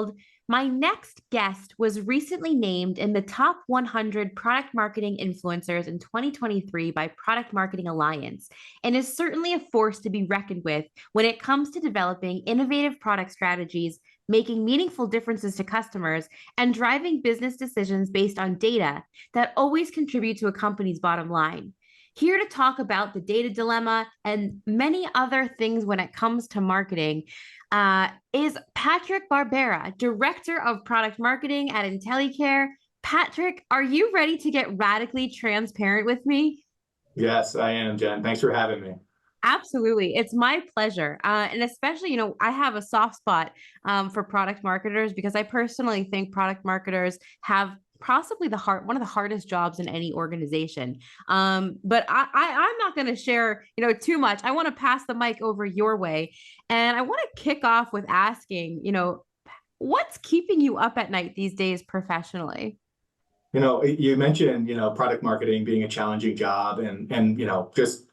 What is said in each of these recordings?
world. My next guest was recently named in the top 100 product marketing influencers in 2023 by Product Marketing Alliance, and is certainly a force to be reckoned with when it comes to developing innovative product strategies, making meaningful differences to customers, and driving business decisions based on data that always contribute to a company's bottom line. Here to talk about the data dilemma and many other things when it comes to marketing is Patrick Barbera, Director of Product Marketing at IntelyCare. Patrick, are you ready to get radically transparent with me? Yes, I am, Jen. Thanks for having me. Absolutely. It's my pleasure. And especially, I have a soft spot for product marketers because I personally think product marketers have possibly one of the hardest jobs in any organization. But I'm not going to share, too much. I want to pass the mic over your way. And I want to kick off with asking, what's keeping you up at night these days professionally? You mentioned, product marketing being a challenging job and just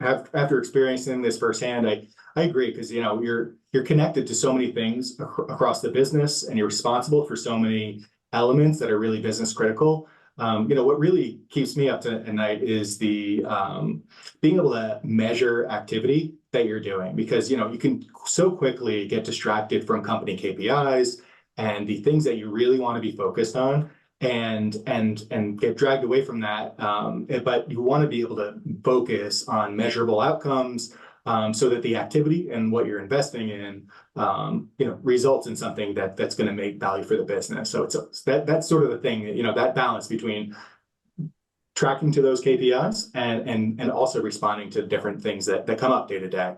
after experiencing this firsthand, I agree because, you're connected to so many things across the business and you're responsible for so many elements that are really business critical. What really keeps me up at night is the being able to measure activity that you're doing because, you can so quickly get distracted from company KPIs and the things that you really want to be focused on and get dragged away from that. But you want to be able to focus on measurable outcomes so that the activity and what you're investing in, results in something that's going to make value for the business. So that's sort of the thing, that balance between tracking to those KPIs and also responding to different things that come up day to day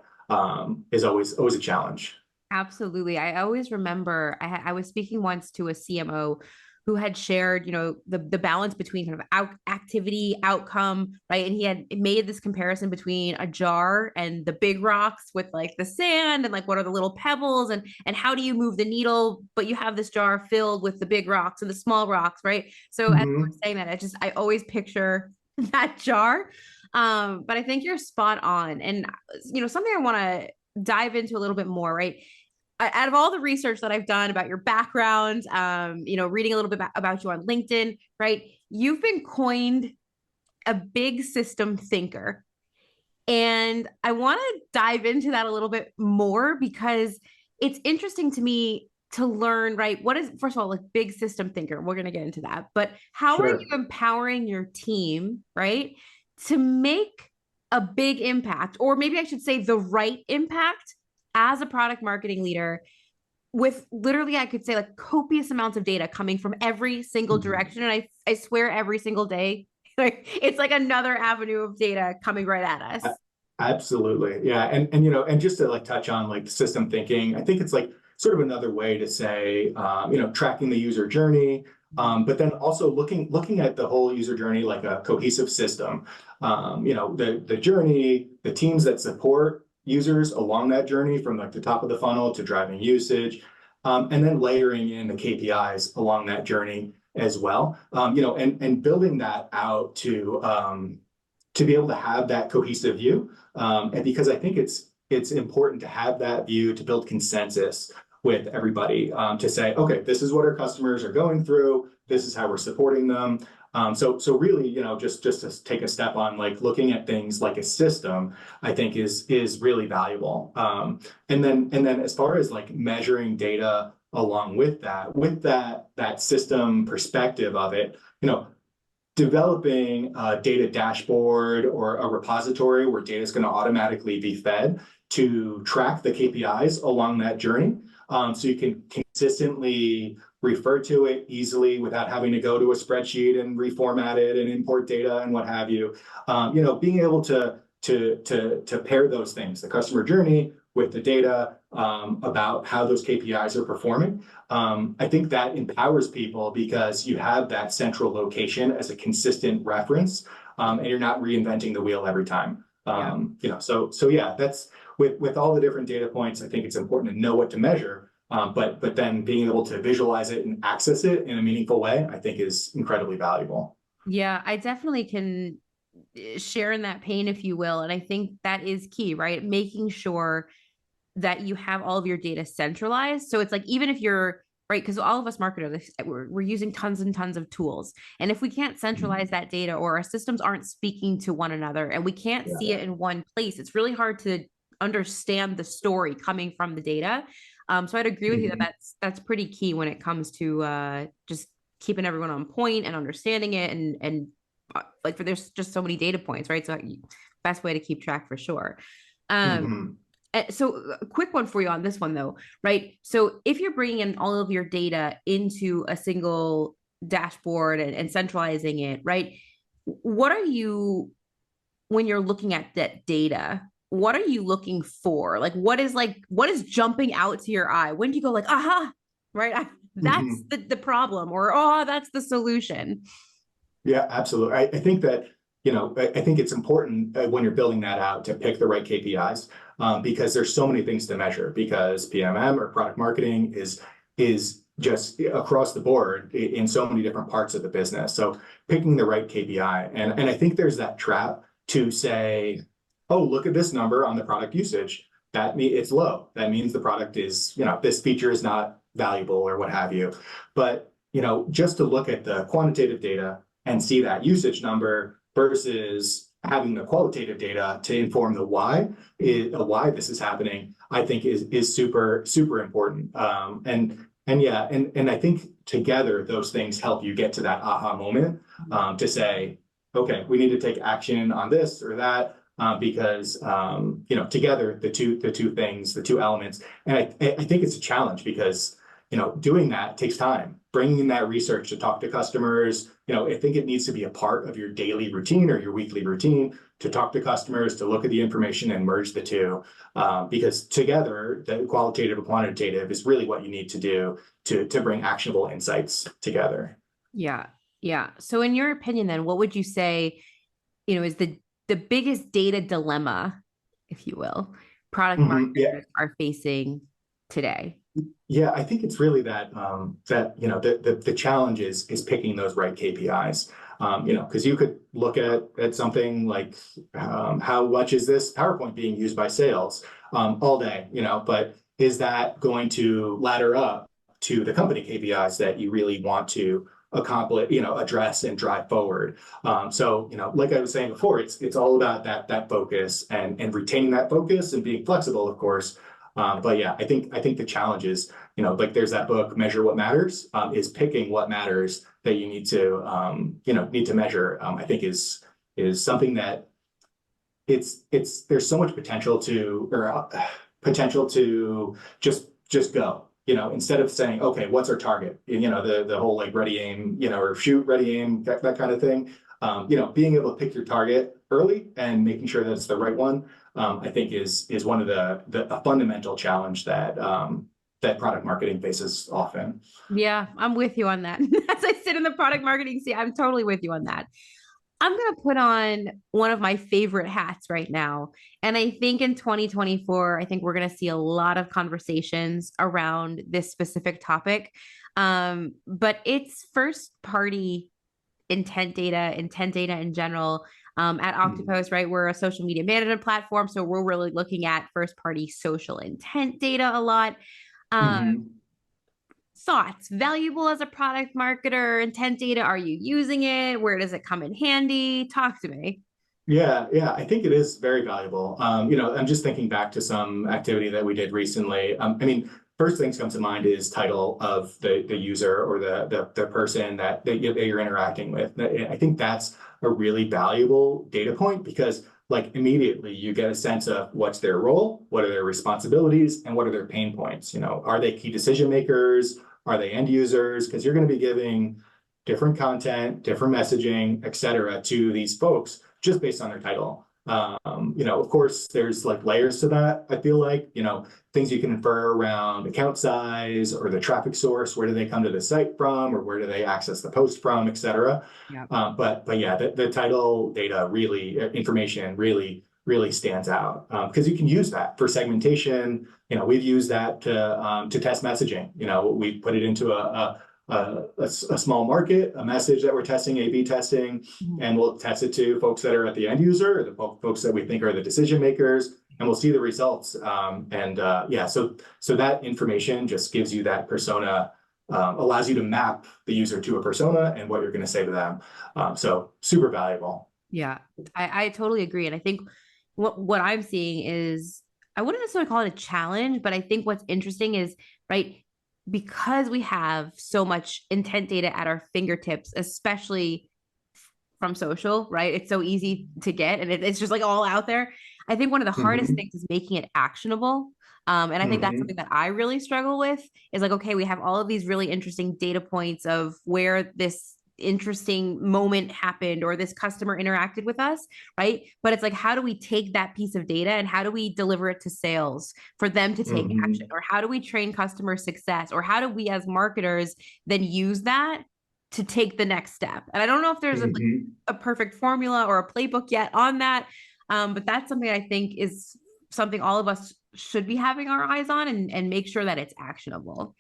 is always a challenge. Absolutely. I always remember I was speaking once to a CMO who had shared, the balance between kind of activity, outcome, right? And he had made this comparison between a jar and the big rocks with like the sand and like what are the little pebbles and how do you move the needle, but you have this jar filled with the big rocks and the small rocks, right? So as we're saying that, I always picture that jar. But I think you're spot on. And, something I want to dive into a little bit more, right? Out of all the research that I've done about your background, reading a little bit about you on LinkedIn, right? You've been coined a big system thinker. And I want to dive into that a little bit more because it's interesting to me to learn, right? What is, first of all, like big system thinker? We're going to get into that. But how are you Sure. empowering your team, right, to make a big impact, or maybe I should say the right impact as a product marketing leader with literally, I could say like copious amounts of data coming from every single Mhm. direction. And I swear every single day, like it's like another avenue of data coming right at A- us. Absolutely. Yeah. And just to like touch on like system thinking, I think it's like sort of another way to say, tracking the user journey, but then also looking at the whole user journey like a cohesive system. The journey, the teams that support users along that journey from like the top of the funnel to driving usage, and then layering in the KPIs along that journey as well. And building that out to be able to have that cohesive view. And because I think it's important to have that view to build consensus with everybody to say, okay, this is what our customers are going through. This is how we're supporting them. So really, just to take a step on like looking at things like a system, I think is really valuable. And then as far as like measuring data along with that system perspective of it, developing a data dashboard or a repository where data is going to automatically be fed to track the KPIs along that journey. So you can consistently refer to it easily without having to go to a spreadsheet and reformat it and import data and what have you. Being able to pair those things, the customer journey with the data about how those KPIs are performing. I think that empowers people because you have that central location as a consistent reference, and you're not reinventing the wheel every time. Yeah. So yeah, that's with all the different data points. I think it's important to know what to measure, but then being able to visualize it and access it in a meaningful way, I think is incredibly valuable. Yeah, I definitely can share in that pain, if you will. And I think that is key, right? Making sure that you have all of your data centralized. So it's like, even if you're right? Because all of us marketers, we're using tons and tons of tools. And if we can't centralize that data, or our systems aren't speaking to one another and we can't Yeah. see it in one place, it's really hard to understand the story coming from the data. So I'd agree with you that that's pretty key when it comes to just keeping everyone on point and understanding it, and like, for there's just so many data points, right? So best way to keep track for sure. So a quick one for you on this one though, right? So if you're bringing in all of your data into a single dashboard and centralizing it, right? What are you, when you're looking at that data, what are you looking for? What is jumping out to your eye? When do you go like, aha, right? That's the problem, or, oh, that's the solution. Yeah, absolutely. I think that, I think it's important when you're building that out to pick the right KPIs, because there's so many things to measure, because PMM or product marketing is just across the board in so many different parts of the business. So picking the right KPI. And I think there's that trap to say, oh, look at this number on the product usage. That means it's low. That means the product is, this feature is not valuable or what have you. But, just to look at the quantitative data and see that usage number versus having the qualitative data to inform the why this is happening, I think is super, super important. And I think together those things help you get to that aha moment, to say, okay, we need to take action on this or that, because together the two elements, and I think it's a challenge because doing that takes time. Bringing in that research to talk to customers, I think it needs to be a part of your daily routine or your weekly routine to talk to customers, to look at the information and merge the two, because together, the qualitative and quantitative is really what you need to do to bring actionable insights together. Yeah. Yeah. So in your opinion, then, what would you say, is the biggest data dilemma, if you will, product marketers are facing today? Yeah, I think it's really that the challenge is picking those right KPIs. Because you could look at something like how much is this PowerPoint being used by sales all day, but is that going to ladder up to the company KPIs that you really want to accomplish, address and drive forward? So, like I was saying before, it's all about that focus and retaining that focus and being flexible, of course. But yeah, I think the challenge is, like there's that book, Measure What Matters, is picking what matters that you need to measure. I think is something that there's so much potential to just go, instead of saying, okay, what's our target? The whole like ready, aim, or shoot, ready, aim, that kind of thing. Being able to pick your target early and making sure that it's the right one, I think is one of the fundamental challenge that product marketing faces often. Yeah, I'm with you on that. As I sit in the product marketing seat, I'm totally with you on that. I'm going to put on one of my favorite hats right now. And I think in 2024, I think we're going to see a lot of conversations around this specific topic. But it's first party intent data in general. At Oktopost, right? We're a social media management platform. So we're really looking at first party social intent data a lot. Thoughts, valuable as a product marketer, intent data. Are you using it? Where does it come in handy? Talk to me. Yeah, I think it is very valuable. I'm just thinking back to some activity that we did recently. First things comes to mind is title of the user or the person that you're interacting with. I think that's a really valuable data point because like immediately you get a sense of what's their role, what are their responsibilities, and what are their pain points. Are they key decision makers? Are they end users? Because you're going to be giving different content, different messaging, et cetera, to these folks just based on their title. Of course, there's like layers to that. I feel like, things you can infer around account size or the traffic source. Where do they come to the site from, or where do they access the post from, et cetera. Yeah. But yeah, the title data information really stands out because you can use that for segmentation. We've used that to test messaging. We put it into a small market, a message that we're testing, A/B testing, and we'll test it to folks that are at the end user, or the folks that we think are the decision makers, and we'll see the results. So that information just gives you that persona allows you to map the user to a persona and what you're going to say to them. So super valuable. Yeah, I totally agree. And I think what I'm seeing is, I wouldn't necessarily call it a challenge, but I think what's interesting is, right, because we have so much intent data at our fingertips, especially from social, right? It's so easy to get, and it's just like all out there. I think one of the hardest Mm-hmm. things is making it actionable. And I think that's Mm-hmm. something that I really struggle with, is like, okay, we have all of these really interesting data points of where this interesting moment happened or this customer interacted with us, right? But it's like, how do we take that piece of data and how do we deliver it to sales for them to take action? Mm-hmm. Or how do we train customer success? Or how do we as marketers then use that to take the next step? And I don't know if there's Mm-hmm. a perfect formula or a playbook yet on that. But that's something I think is something all of us should be having our eyes on, and make sure that it's actionable.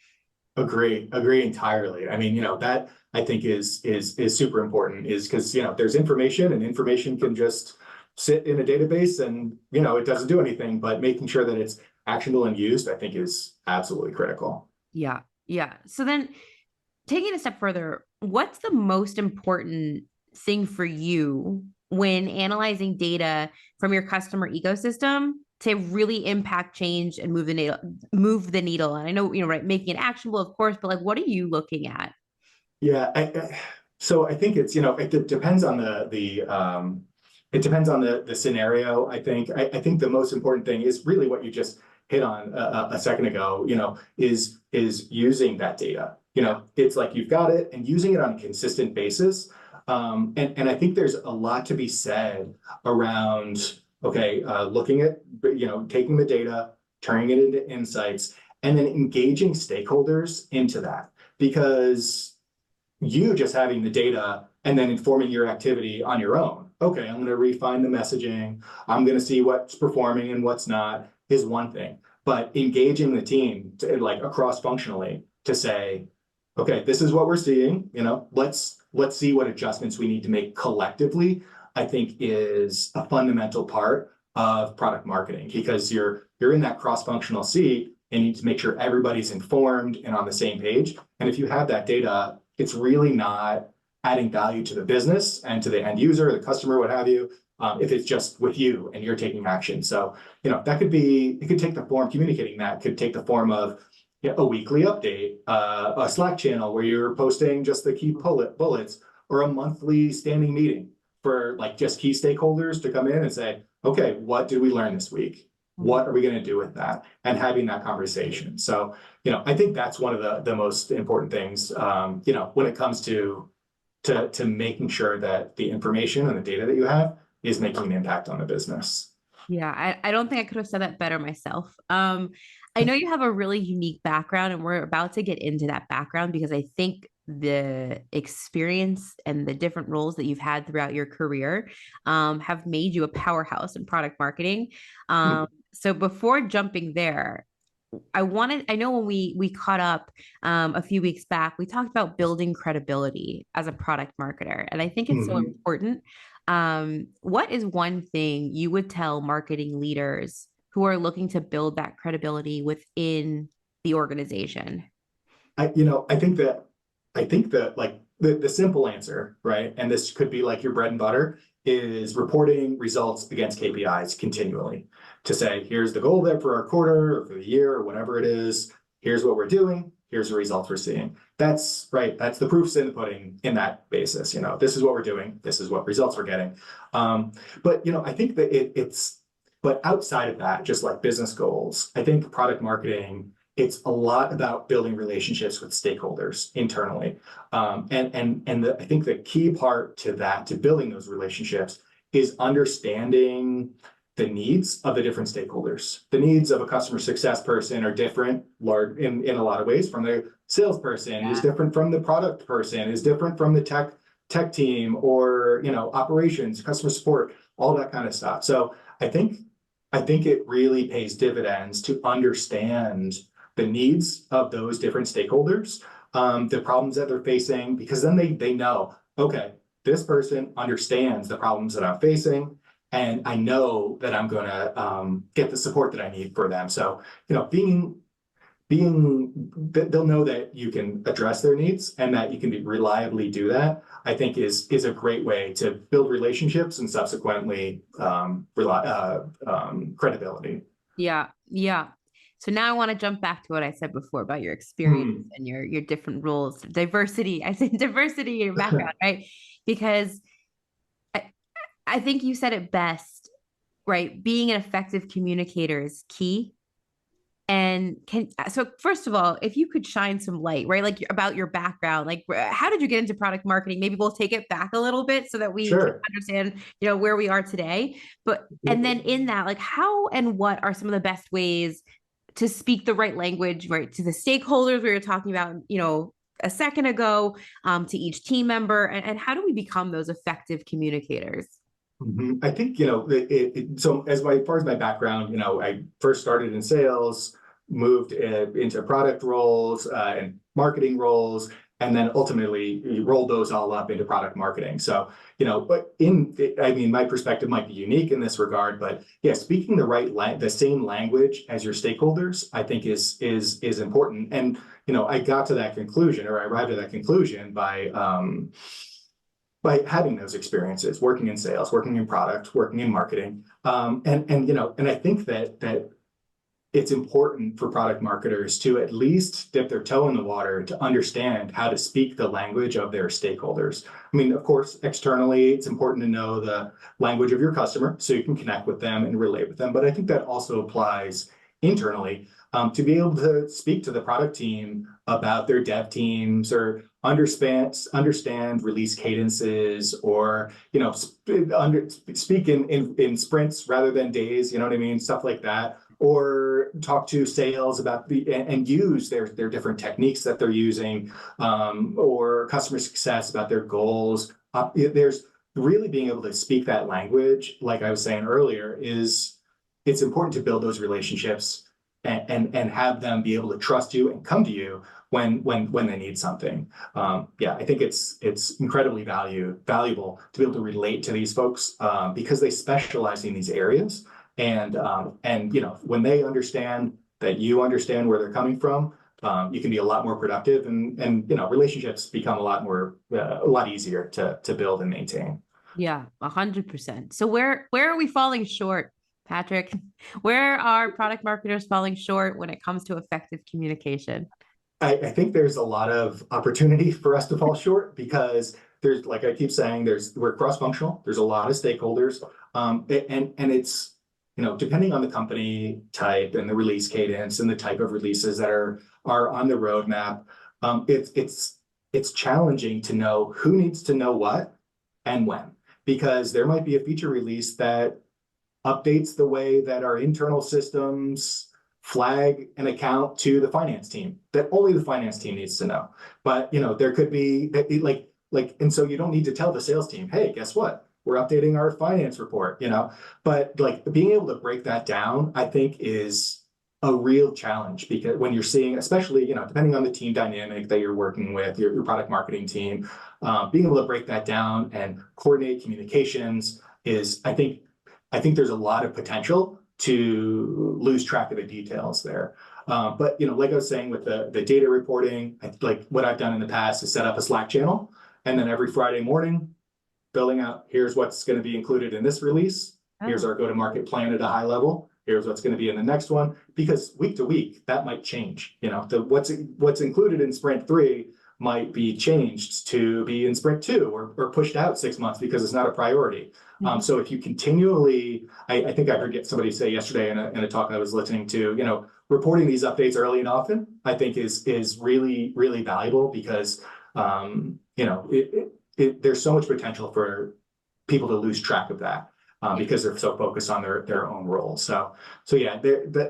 Agree entirely. I mean, that I think is super important, is because, there's information, and information can just sit in a database and, it doesn't do anything, but making sure that it's actionable and used, I think, is absolutely critical. Yeah. Yeah. So then, taking a step further, what's the most important thing for you when analyzing data from your customer ecosystem to really impact change and move the needle? And I know, right, making it actionable, of course, but like, what are you looking at? Yeah. So I think it's, it depends on it depends on the scenario. I think the most important thing is really what you just hit on a second ago, is using that data. It's like you've got it, and using it on a consistent basis. And I think there's a lot to be said around, okay, looking at, taking the data, turning it into insights, and then engaging stakeholders into that. Because you just having the data and then informing your activity on your own. Okay, I'm going to refine the messaging. I'm going to see what's performing and what's not, is one thing. But engaging the team like across functionally to say, okay, this is what we're seeing. Let's see what adjustments we need to make collectively, I think, is a fundamental part of product marketing, because you're in that cross-functional seat and you need to make sure everybody's informed and on the same page. And if you have that data, it's really not adding value to the business and to the end user, the customer, what have you, if it's just with you and you're taking action. So, it could take the form, communicating that could take the form of a weekly update, a Slack channel where you're posting just the key bullets, or a monthly standing meeting for like just key stakeholders to come in and say, okay, what did we learn this week? What are we going to do with that? And having that conversation. So, I think that's one of the most important things, when it comes to making sure that the information and the data that you have is making an impact on the business. Yeah, I don't think I could have said that better myself. I know you have a really unique background, and we're about to get into that background because I think the experience and the different roles that you've had throughout your career have made you a powerhouse in product marketing. Hmm. So before jumping there, I know when we caught up a few weeks back, we talked about building credibility as a product marketer. And I think it's so Mhm. important. What is one thing you would tell marketing leaders who are looking to build that credibility within the organization? I think that like the simple answer, right? And this could be like your bread and butter, is reporting results against KPIs continually, to say, here's the goal there for our quarter or for the year or whatever it is. Here's what we're doing. Here's the results we're seeing. That's right. That's the proof's in the pudding in that basis. This is what we're doing. This is what results we're getting. But I think that but outside of that, just like business goals, I think product marketing, it's a lot about building relationships with stakeholders internally. I think the key part to that, to building those relationships, is understanding the needs of the different stakeholders. The needs of a customer success person are different in a lot of ways from the salesperson, is Yeah. different from the product person, is different from the tech team, or operations, customer support, all that kind of stuff. So I think it really pays dividends to understand the needs of those different stakeholders, the problems that they're facing, because then they know, okay, this person understands the problems that I'm facing, and I know that I'm going to get the support that I need for them. So, they'll know that you can address their needs and that you can reliably do that, I think is a great way to build relationships and subsequently credibility. Yeah, yeah. So now I want to jump back to what I said before about your experience Hmm. and your different roles, diversity. I said diversity in your background, right? Because I, I think you said it best, right? Being an effective communicator is key. And so first of all, if you could shine some light, right? Like about your background, like how did you get into product marketing? Maybe we'll take it back a little bit so that we can Sure. understand, where we are today. But and then in that, like how and what are some of the best ways to speak the right language, right, to the stakeholders we were talking about, a second ago, to each team member, and how do we become those effective communicators? I think, so as far as my background, I first started in sales, moved into product roles and marketing roles, and then ultimately rolled those all up into product marketing. So, but I mean, my perspective might be unique in this regard, but yeah, speaking the same language as your stakeholders, I think is important. And, I got to that conclusion, or I arrived at that conclusion by having those experiences, working in sales, working in product, working in marketing, and I think that it's important for product marketers to at least dip their toe in the water to understand how to speak the language of their stakeholders. I mean, of course, externally, it's important to know the language of your customer so you can connect with them and relate with them. But I think that also applies internally, to be able to speak to the product team about their dev teams, or understand release cadences, or speak in sprints rather than days. You know what I mean? Stuff like that. Or talk to sales about and use their different techniques that they're using, or customer success about their goals. There's really being able to speak that language, like I was saying earlier, it's important to build those relationships and have them be able to trust you and come to you when they need something. Yeah, I think it's incredibly valuable to be able to relate to these folks, because they specialize in these areas. And when they understand that you understand where they're coming from, you can be a lot more productive, and relationships become a lot easier to build and maintain. Yeah, 100%. So where are we falling short, Patrick? Where are product marketers falling short when it comes to effective communication? I think there's a lot of opportunity for us to fall short, because there's, like I keep saying, we're cross-functional. There's a lot of stakeholders, and it's, depending on the company type and the release cadence and the type of releases that are on the roadmap, it's challenging to know who needs to know what and when, because there might be a feature release that updates the way that our internal systems flag an account to the finance team that only the finance team needs to know. But there could be and so you don't need to tell the sales team, hey, guess what? We're updating our finance report, but like being able to break that down, I think is a real challenge, because when you're seeing, especially, depending on the team dynamic that you're working with, your product marketing team, being able to break that down and coordinate communications is, I think there's a lot of potential to lose track of the details there. But like I was saying with the data reporting, like what I've done in the past is set up a Slack channel, and then every Friday morning, building out, here's what's going to be included in this release. Here's our go-to-market plan at a high level. Here's what's going to be in the next one, because week to week that might change. What's included in sprint 3 might be changed to be in sprint 2, or pushed out 6 months because it's not a priority. So if you continually, I think I heard somebody say yesterday in a talk I was listening to, reporting these updates early and often, I think is really, really valuable, because there's so much potential for people to lose track of that, because they're so focused on their own roles. So yeah,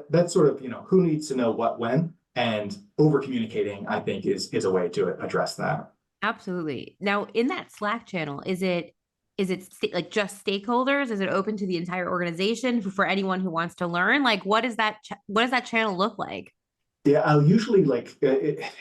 that's sort of, who needs to know what when, and over communicating, I think is a way to address that. Absolutely. Now, in that Slack channel, like just stakeholders? Is it open to the entire organization for anyone who wants to learn? Like, what does that channel look like? Yeah, I'll usually,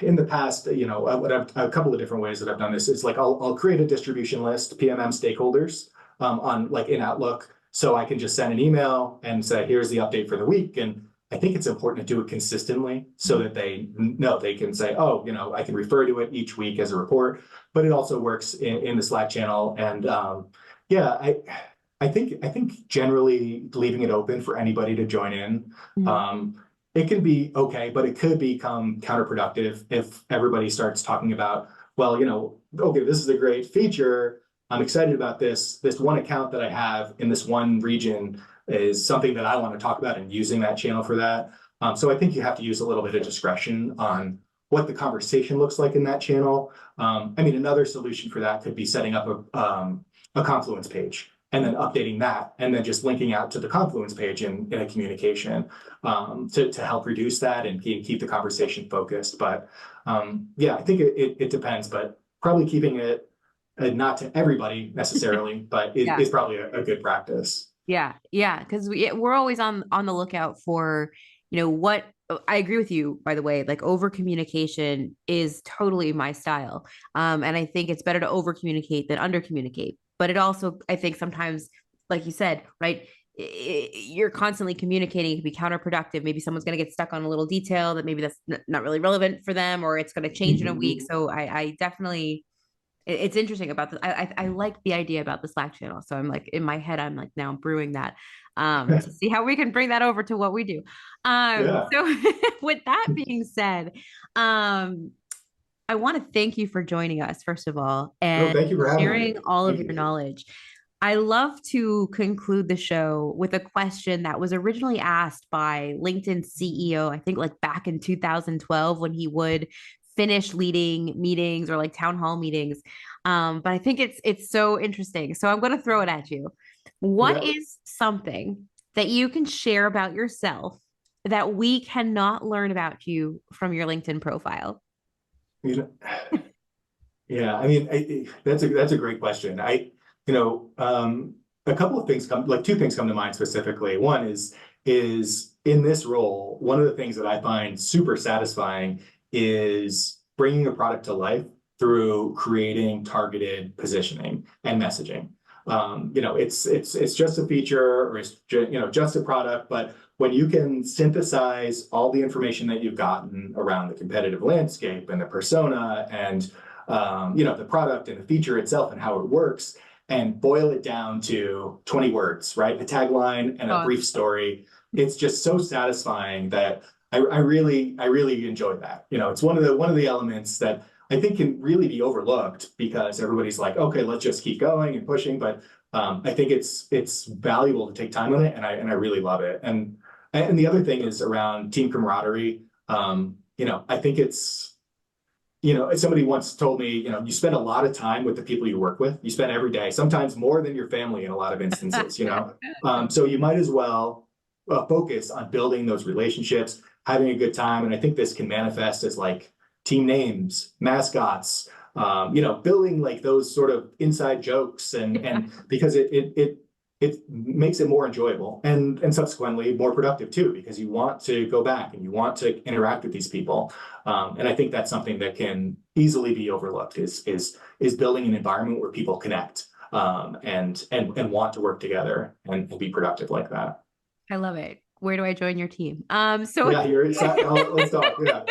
in the past, a couple of different ways that I've done this is, like, I'll create a distribution list, PMM stakeholders, on, like, in Outlook, so I can just send an email and say, here's the update for the week, and I think it's important to do it consistently so that they know they can say, oh, I can refer to it each week as a report, but it also works in the Slack channel. And yeah, I think generally leaving it open for anybody to join in. It can be okay, but it could become counterproductive if everybody starts talking about, well, okay, this is a great feature. I'm excited about this. This one account that I have in this one region is something that I want to talk about and using that channel for that. So I think you have to use a little bit of discretion on what the conversation looks like in that channel. I mean, another solution for that could be setting up a Confluence page and then updating that and then just linking out to the Confluence page in a communication to help reduce that and keep the conversation focused. But yeah, I think it depends, but probably keeping it not to everybody necessarily, but is probably a good practice. Yeah, yeah, because we're always on the lookout for, what I agree with you, by the way, like over communication is totally my style. And I think it's better to over communicate than under communicate. But it also, I think sometimes, like you said, right, you're constantly communicating, it can be counterproductive. Maybe someone's going to get stuck on a little detail that maybe that's not really relevant for them, or it's going to change in a week. So I definitely, it's interesting about this. I like the idea about the Slack channel. So I'm like in my head, I'm like now brewing that to see how we can bring that over to what we do. Yeah. So with that being said, I want to thank you for joining us, first of all, No, and thank you for having me. sharing all of Thank your you. knowledge. I love to conclude the show with a question that was originally asked by LinkedIn CEO, I think like back in 2012 when he would finish leading meetings or like town hall meetings. But I think it's so interesting. So I'm going to throw it at you. What Yeah. is something that you can share about yourself that we cannot learn about you from your LinkedIn profile? You know, yeah, I mean, that's a great question. You know, a couple of things like two things come to mind specifically. One is in this role, one of the things that I find super satisfying is bringing a product to life through creating targeted positioning and messaging. It's just a feature or it's just a product, but when you can synthesize all the information that you've gotten around the competitive landscape and the persona and the product and the feature itself and how it works and boil it down to 20 words, right? A tagline and a brief story. It's just so satisfying that I really enjoy that. It's one of the elements that I think can really be overlooked because everybody's like, okay, let's just keep going and pushing. But I think it's valuable to take time on it, and I really love it. And the other thing is around team camaraderie. I think somebody once told me, you spend a lot of time with the people you work with. You spend every day, sometimes more than your family in a lot of instances, So you might as well focus on building those relationships, having a good time. And I think this can manifest as like team names, mascots, building like those sort of inside jokes and because it makes it more enjoyable and subsequently more productive too, because you want to go back and you want to interact with these people. And I think that's something that can easily be overlooked is building an environment where people connect and want to work together and be productive like that. I love it. Where do I join your team? Yeah, let's talk. Yeah.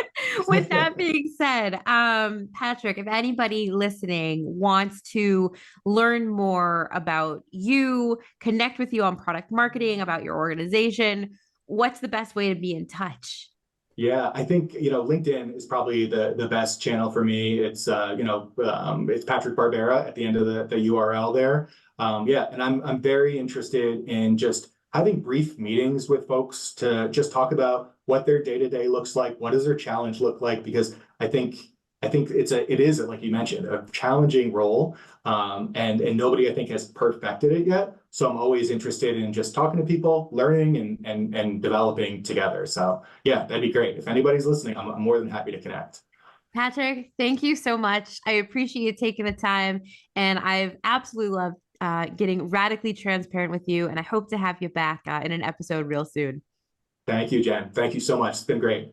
With that being said, Patrick, if anybody listening wants to learn more about you, connect with you on product marketing, about your organization, what's the best way to be in touch? Yeah, I think LinkedIn is probably the best channel for me. It's Patrick Barbera at the end of the URL there. Yeah, and I'm very interested in just having brief meetings with folks to just talk about what their day-to-day looks like, what does their challenge look like, because I think it is like you mentioned a challenging role, and nobody I think has perfected it yet. So I'm always interested in just talking to people, learning and developing together. So yeah, that'd be great. If anybody's listening, I'm more than happy to connect. Patrick, thank you so much. I appreciate you taking the time, and I've absolutely loved getting radically transparent with you. And I hope to have you back in an episode real soon. Thank you, Jen. Thank you so much. It's been great.